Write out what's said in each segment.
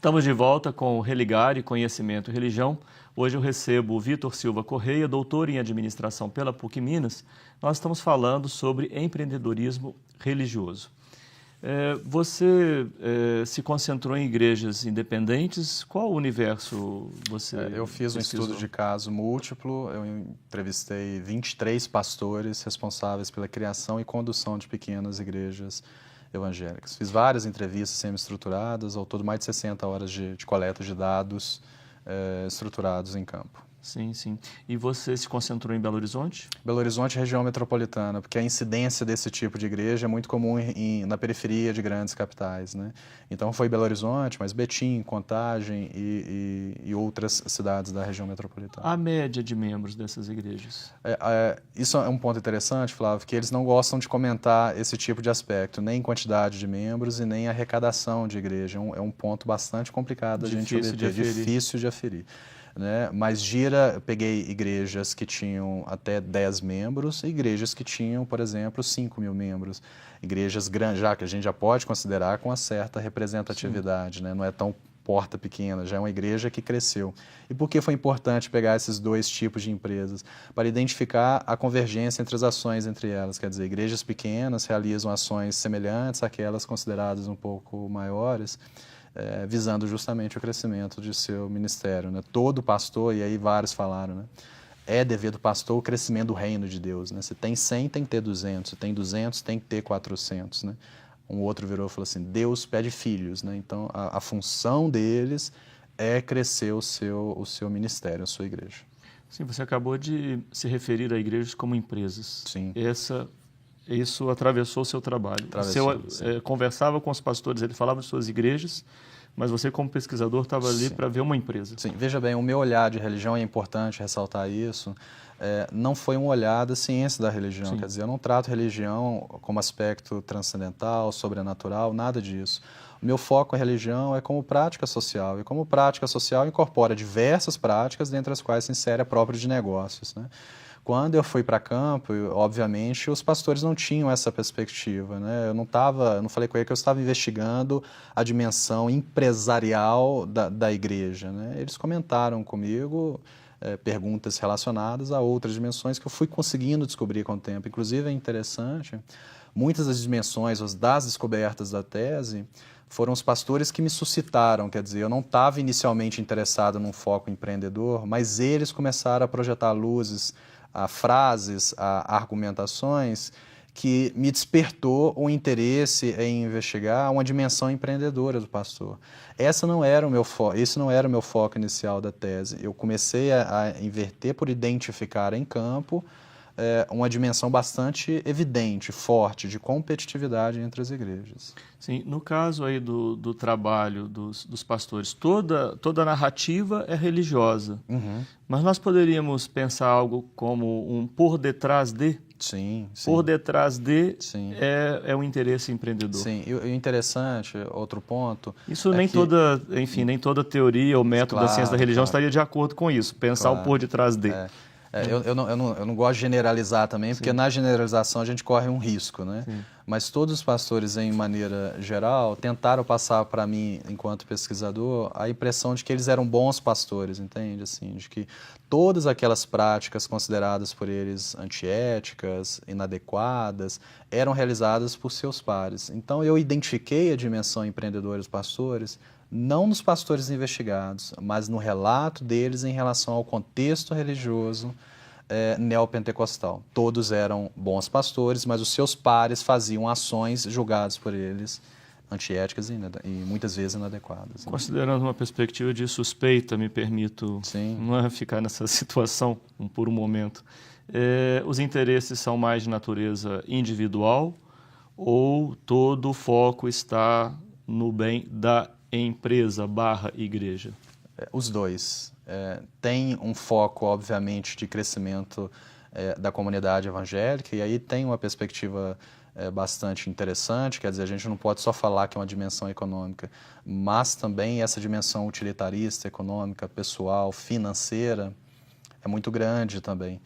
Estamos de volta com o Religare, Conhecimento e Religião. Hoje eu recebo o Vitor Silva Correia, doutor em administração pela PUC Minas. Nós estamos falando sobre empreendedorismo religioso. Você se concentrou em igrejas independentes. Qual universo você Eu fiz um estudo de caso múltiplo. Eu entrevistei 23 pastores responsáveis pela criação e condução de pequenas igrejas evangélicas. Fiz várias entrevistas semi-estruturadas, ao todo mais de 60 horas de coleta de dados estruturados em campo. Sim, sim. E você se concentrou em Belo Horizonte? Belo Horizonte, região metropolitana, porque a incidência desse tipo de igreja é muito comum na periferia de grandes capitais, né? Então foi Belo Horizonte, mas Betim, Contagem e outras cidades da região metropolitana. A média de membros dessas igrejas? Isso é um ponto interessante, Flávio, que eles não gostam de comentar esse tipo de aspecto, nem quantidade de membros e nem arrecadação de igreja. É um ponto bastante complicado a gente obter, difícil de aferir. Né? Mas peguei igrejas que tinham até 10 membros e igrejas que tinham, por exemplo, 5 mil membros. Igrejas grandes, já que a gente já pode considerar com uma certa representatividade, né? Não é tão porta pequena, já é uma igreja que cresceu. E por que foi importante pegar esses dois tipos de empresas? Para identificar a convergência entre as ações entre elas. Quer dizer, igrejas pequenas realizam ações semelhantes àquelas consideradas um pouco maiores, visando justamente o crescimento de seu ministério, né? Todo pastor, e aí vários falaram, né? É dever do pastor o crescimento do reino de Deus, né? Se tem 100, tem que ter 200. Se tem 200, tem que ter 400, né? Um outro virou e falou assim, Deus pede filhos, né? Então, a função deles é crescer o seu ministério, a sua igreja. Sim, você acabou de se referir a igrejas como empresas. Sim. Isso atravessou o seu trabalho. Você conversava com os pastores, ele falava de suas igrejas, mas você, como pesquisador, estava ali para ver uma empresa. Sim, veja bem, o meu olhar de religião, é importante ressaltar isso, não foi um olhar da ciência da religião. Sim. Quer dizer, eu não trato religião como aspecto transcendental, sobrenatural, nada disso. O meu foco em religião é como prática social, e como prática social incorpora diversas práticas, dentre as quais se insere a própria de negócios, né? Quando eu fui para campo, obviamente, os pastores não tinham essa perspectiva, né? Eu não falei com ele que eu estava investigando a dimensão empresarial da igreja, né? Eles comentaram comigo perguntas relacionadas a outras dimensões que eu fui conseguindo descobrir com o tempo. Inclusive, é interessante, muitas das dimensões, das descobertas da tese, foram os pastores que me suscitaram, quer dizer, eu não estava inicialmente interessado num foco empreendedor, mas eles começaram a projetar luzes, a frases, a argumentações que me despertou o interesse em investigar uma dimensão empreendedora do pastor. Esse não era o meu foco inicial da tese. Eu comecei a inverter por identificar em campo uma dimensão bastante evidente, forte, de competitividade entre as igrejas. Sim, no caso aí do trabalho dos pastores, toda a narrativa é religiosa, mas nós poderíamos pensar algo como um por detrás de? Sim. Por detrás de é um interesse empreendedor. Sim, e o interessante, outro ponto... Isso nem toda teoria ou método da ciência da religião estaria de acordo com isso, pensar o por detrás de. Eu não gosto de generalizar também, porque na generalização a gente corre um risco, né? Sim. Mas todos os pastores, em maneira geral, tentaram passar para mim, enquanto pesquisador, a impressão de que eles eram bons pastores, entende? Assim, de que todas aquelas práticas consideradas por eles antiéticas, inadequadas, eram realizadas por seus pares. Então eu identifiquei a dimensão empreendedora dos pastores, não nos pastores investigados, mas no relato deles em relação ao contexto religioso neopentecostal. Todos eram bons pastores, mas os seus pares faziam ações julgadas por eles antiéticas e muitas vezes inadequadas. Considerando uma perspectiva de suspeita, me permito não ficar nessa situação por um momento, os interesses são mais de natureza individual ou todo o foco está no bem da empresa/igreja? Os dois. Tem um foco, obviamente, de crescimento da comunidade evangélica, e aí tem uma perspectiva bastante interessante, quer dizer, a gente não pode só falar que é uma dimensão econômica, mas também essa dimensão utilitarista, econômica, pessoal, financeira, é muito grande também.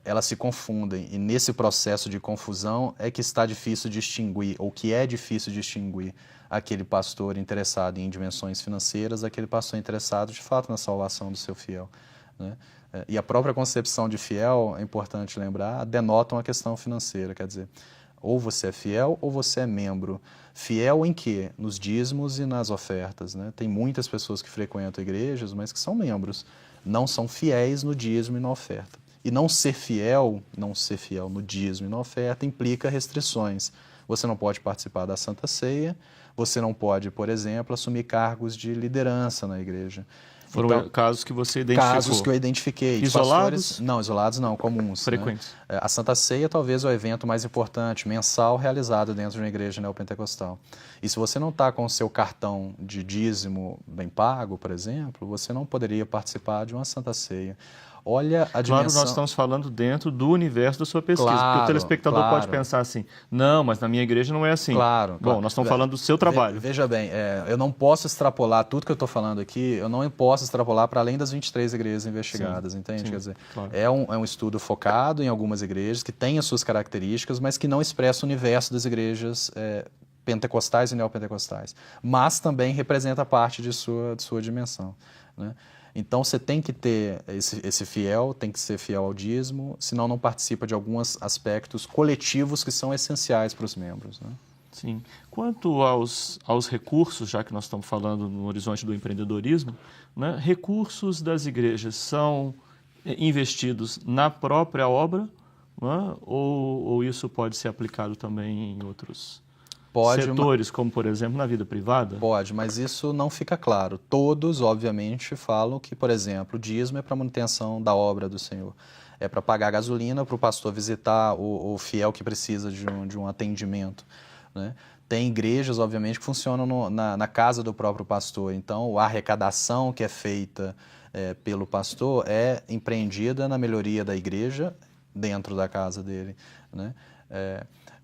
elas se confundem, e nesse processo de confusão é que está difícil distinguir, ou que é difícil distinguir aquele pastor interessado em dimensões financeiras daquele pastor interessado de fato na salvação do seu fiel, né? E a própria concepção de fiel, é importante lembrar, denota uma questão financeira, quer dizer, ou você é fiel ou você é membro. Fiel em quê? Nos dízimos e nas ofertas, né? Tem muitas pessoas que frequentam igrejas, mas que são membros, não são fiéis no dízimo e na oferta. E não ser fiel no dízimo e na oferta implica restrições. Você não pode participar da Santa Ceia, você não pode, por exemplo, assumir cargos de liderança na igreja. Foram então, casos que você identificou? Casos que eu identifiquei. Isolados? Pastores, não, isolados não, comuns. Frequentes. Né? A Santa Ceia talvez é o evento mais importante, mensal, realizado dentro de uma igreja neopentecostal. E se você não está com o seu cartão de dízimo bem pago, por exemplo, você não poderia participar de uma Santa Ceia. Olha a dimensão... Claro, nós estamos falando dentro do universo da sua pesquisa, porque o telespectador pode pensar assim, não, mas na minha igreja não é assim. Claro. Bom, nós estamos falando do seu trabalho. Veja bem, eu não posso extrapolar tudo que eu estou falando aqui, eu não posso extrapolar para além das 23 igrejas investigadas, sim, entende? Sim, quer dizer, claro. é um estudo focado em algumas igrejas que têm as suas características, mas que não expressa o universo das igrejas pentecostais e neopentecostais, mas também representa parte de sua dimensão, né? Então, você tem que ter esse fiel, tem que ser fiel ao dízimo, senão não participa de alguns aspectos coletivos que são essenciais para os membros, né? Sim. Quanto aos recursos, já que nós estamos falando no horizonte do empreendedorismo, né, recursos das igrejas são investidos na própria obra, né, ou isso pode ser aplicado também em outros setores, como, por exemplo, na vida privada? Pode, mas isso não fica claro. Todos, obviamente, falam que, por exemplo, o dízimo é para manutenção da obra do Senhor. É para pagar gasolina para o pastor visitar o fiel que precisa de um atendimento, né? Tem igrejas, obviamente, que funcionam na casa do próprio pastor. Então, a arrecadação que é feita pelo pastor é empreendida na melhoria da igreja dentro da casa dele, né?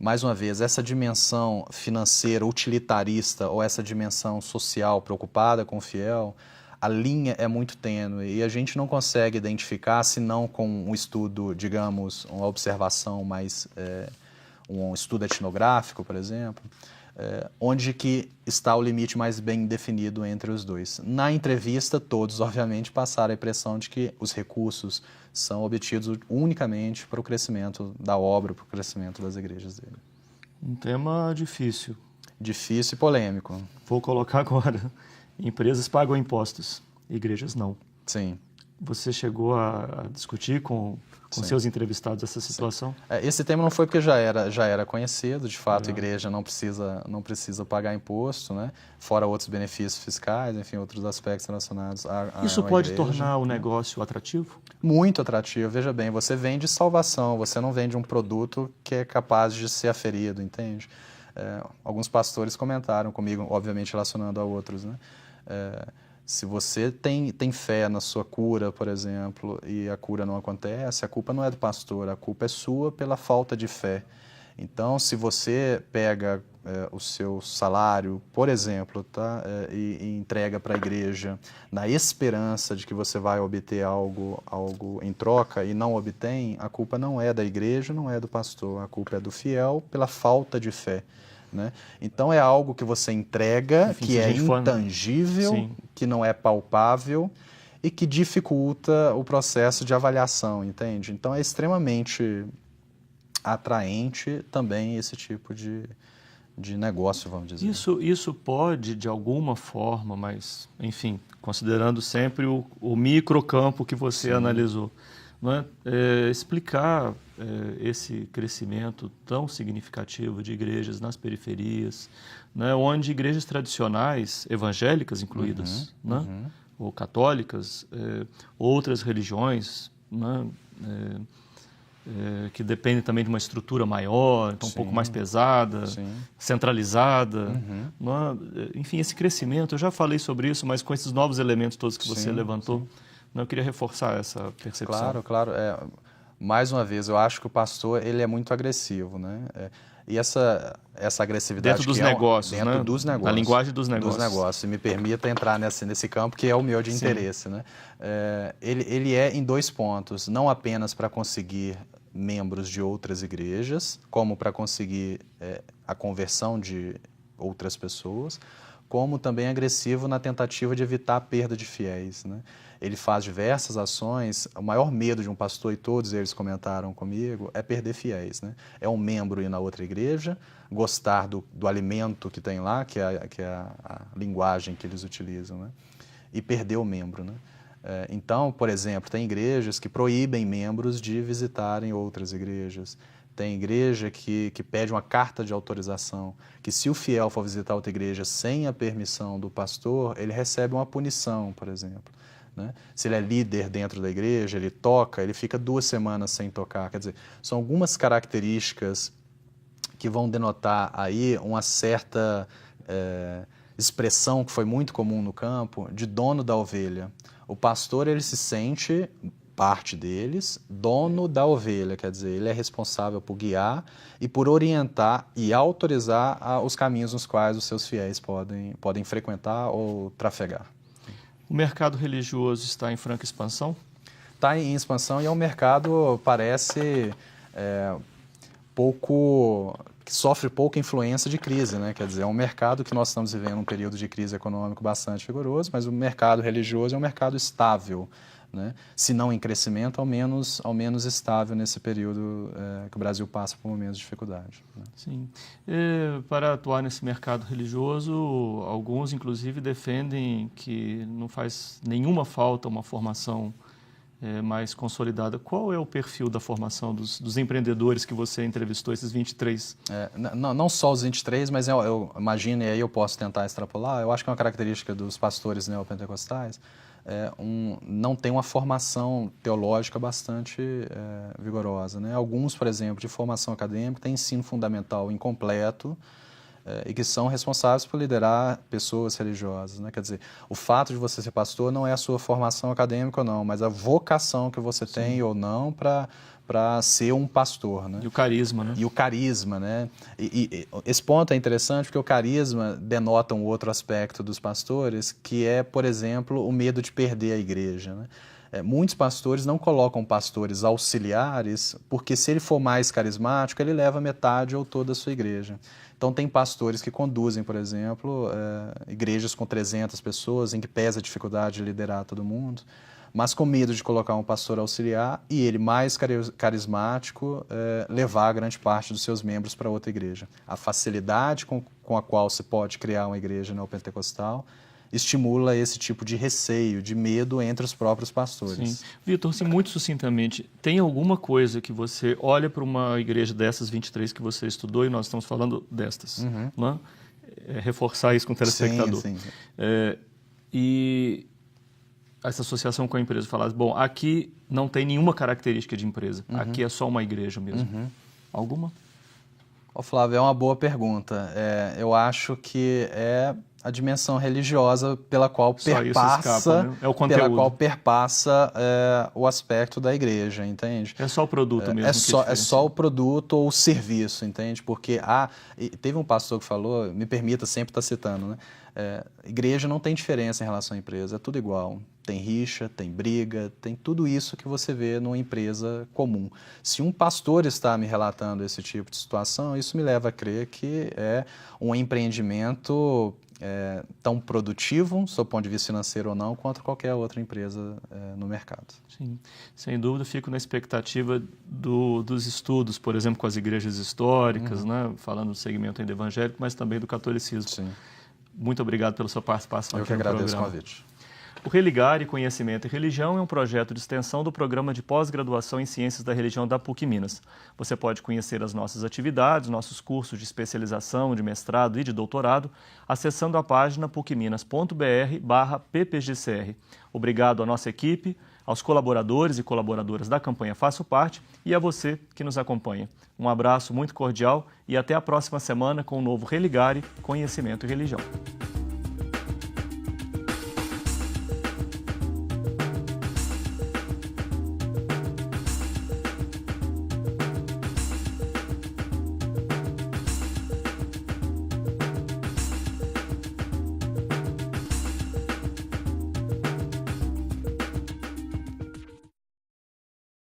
Mais uma vez, essa dimensão financeira, utilitarista, ou essa dimensão social preocupada com o fiel, a linha é muito tênue e a gente não consegue identificar, senão com um estudo, digamos, uma observação mais, um estudo etnográfico, por exemplo, onde que está o limite mais bem definido entre os dois. Na entrevista, todos, obviamente, passaram a impressão de que os recursos são obtidos unicamente para o crescimento da obra, para o crescimento das igrejas dele. Um tema difícil. Difícil e polêmico. Vou colocar agora. Empresas pagam impostos, igrejas não. Sim. Você chegou a discutir com seus entrevistados essa situação? Esse tema não foi porque já era conhecido, de fato a igreja não precisa pagar imposto, né? Fora outros benefícios fiscais, enfim, outros aspectos relacionados a Isso pode tornar o negócio atrativo? Muito atrativo. Veja bem, você vende salvação, você não vende um produto que é capaz de ser aferido, entende? Alguns pastores comentaram comigo, obviamente relacionando a outros, né? Se você tem fé na sua cura, por exemplo, e a cura não acontece, a culpa não é do pastor, a culpa é sua pela falta de fé. Então, se você pega o seu salário, por exemplo, tá, e entrega para a igreja na esperança de que você vai obter algo em troca e não obtém, a culpa não é da igreja, não é do pastor, a culpa é do fiel pela falta de fé, né? Então é algo que você entrega, que é intangível, que não é palpável e que dificulta o processo de avaliação, entende? Então é extremamente atraente também esse tipo de negócio, vamos dizer. Isso pode, de alguma forma, mas, enfim, considerando sempre o microcampo que você analisou, não é? Explicar esse crescimento tão significativo de igrejas nas periferias, né, onde igrejas tradicionais, evangélicas incluídas, ou católicas, outras religiões, né, que dependem também de uma estrutura maior, então um pouco mais pesada, centralizada. Enfim, esse crescimento, eu já falei sobre isso, mas com esses novos elementos todos que você levantou, eu queria reforçar essa percepção. Claro. Mais uma vez, eu acho que o pastor ele é muito agressivo, né? E essa agressividade dentro dos que negócios, dentro né? dos negócios. A linguagem dos negócios. E me permita entrar nesse campo que é o meu de interesse, né? Ele é em 2 pontos, não apenas para conseguir membros de outras igrejas, como para conseguir a conversão de outras pessoas, como também agressivo na tentativa de evitar a perda de fiéis, né? Ele faz diversas ações. O maior medo de um pastor, e todos eles comentaram comigo, é perder fiéis, né? É um membro ir na outra igreja, gostar do alimento que tem lá, que é a linguagem que eles utilizam, né? E perder o membro, né? Então, por exemplo, tem igrejas que proíbem membros de visitarem outras igrejas. Tem igreja que pede uma carta de autorização, que se o fiel for visitar outra igreja sem a permissão do pastor, ele recebe uma punição, por exemplo, né? Se ele é líder dentro da igreja, ele toca, ele fica 2 semanas sem tocar. Quer dizer, são algumas características que vão denotar aí uma certa expressão que foi muito comum no campo de dono da ovelha. O pastor, ele se sente, parte deles, dono da ovelha, quer dizer, ele é responsável por guiar e por orientar e autorizar os caminhos nos quais os seus fiéis podem frequentar ou trafegar. O mercado religioso está em franca expansão? Está em expansão e é um mercado, parece, que sofre pouca influência de crise, né? Quer dizer, é um mercado que nós estamos vivendo um período de crise econômica bastante vigoroso, mas o mercado religioso é um mercado estável, né? Se não em crescimento, ao menos estável nesse período que o Brasil passa por momentos de dificuldade, né? Sim. Para atuar nesse mercado religioso, alguns, inclusive, defendem que não faz nenhuma falta uma formação mais consolidada. Qual é o perfil da formação dos empreendedores que você entrevistou, esses 23? Não só os 23, mas eu imagino, e aí eu posso tentar extrapolar, eu acho que é uma característica dos pastores neopentecostais, não tem uma formação teológica bastante vigorosa, né? Alguns, por exemplo, de formação acadêmica, têm ensino fundamental incompleto e que são responsáveis por liderar pessoas religiosas, né? Quer dizer, o fato de você ser pastor não é a sua formação acadêmica ou não, mas a vocação que você tem ou não para ser um pastor, né? E o carisma, né? E o carisma, né? E esse ponto é interessante porque o carisma denota um outro aspecto dos pastores, que é, por exemplo, o medo de perder a igreja, né? Muitos pastores não colocam pastores auxiliares, porque se ele for mais carismático, ele leva metade ou toda a sua igreja. Então, tem pastores que conduzem, por exemplo, igrejas com 300 pessoas, em que pesa a dificuldade de liderar todo mundo, mas com medo de colocar um pastor auxiliar e ele mais carismático levar grande parte dos seus membros para outra igreja. A facilidade com a qual se pode criar uma igreja neopentecostal estimula esse tipo de receio, de medo entre os próprios pastores. Sim. Vitor, assim, muito sucintamente, tem alguma coisa que você olha para uma igreja dessas 23 que você estudou, e nós estamos falando destas, né? Reforçar isso com o telespectador. Sim. E essa associação com a empresa falasse, bom, aqui não tem nenhuma característica de empresa, aqui é só uma igreja mesmo. Alguma? Flávio, é uma boa pergunta. Eu acho que é a dimensão religiosa pela qual perpassa, né? É o conteúdo. pela qual perpassa o aspecto da igreja, entende? É só o produto mesmo. É só o produto ou o serviço, entende? Porque teve um pastor que falou, me permita sempre estar citando, né? Igreja não tem diferença em relação à empresa, é tudo igual. Tem rixa, tem briga, tem tudo isso que você vê numa empresa comum. Se um pastor está me relatando esse tipo de situação, isso me leva a crer que é um empreendimento tão produtivo, sob o ponto de vista financeiro ou não, quanto qualquer outra empresa no mercado. Sim, sem dúvida, fico na expectativa dos estudos, por exemplo, com as igrejas históricas, né? Falando do segmento ainda evangélico, mas também do catolicismo. Sim. Muito obrigado pela sua participação aqui no programa. Eu que agradeço o convite. O Religare Conhecimento e Religião é um projeto de extensão do Programa de Pós-Graduação em Ciências da Religião da PUC Minas. Você pode conhecer as nossas atividades, nossos cursos de especialização, de mestrado e de doutorado, acessando a página pucminas.br/ppgcr. Obrigado à nossa equipe, aos colaboradores e colaboradoras da campanha Faço Parte e a você que nos acompanha. Um abraço muito cordial e até a próxima semana com o novo Religare Conhecimento e Religião.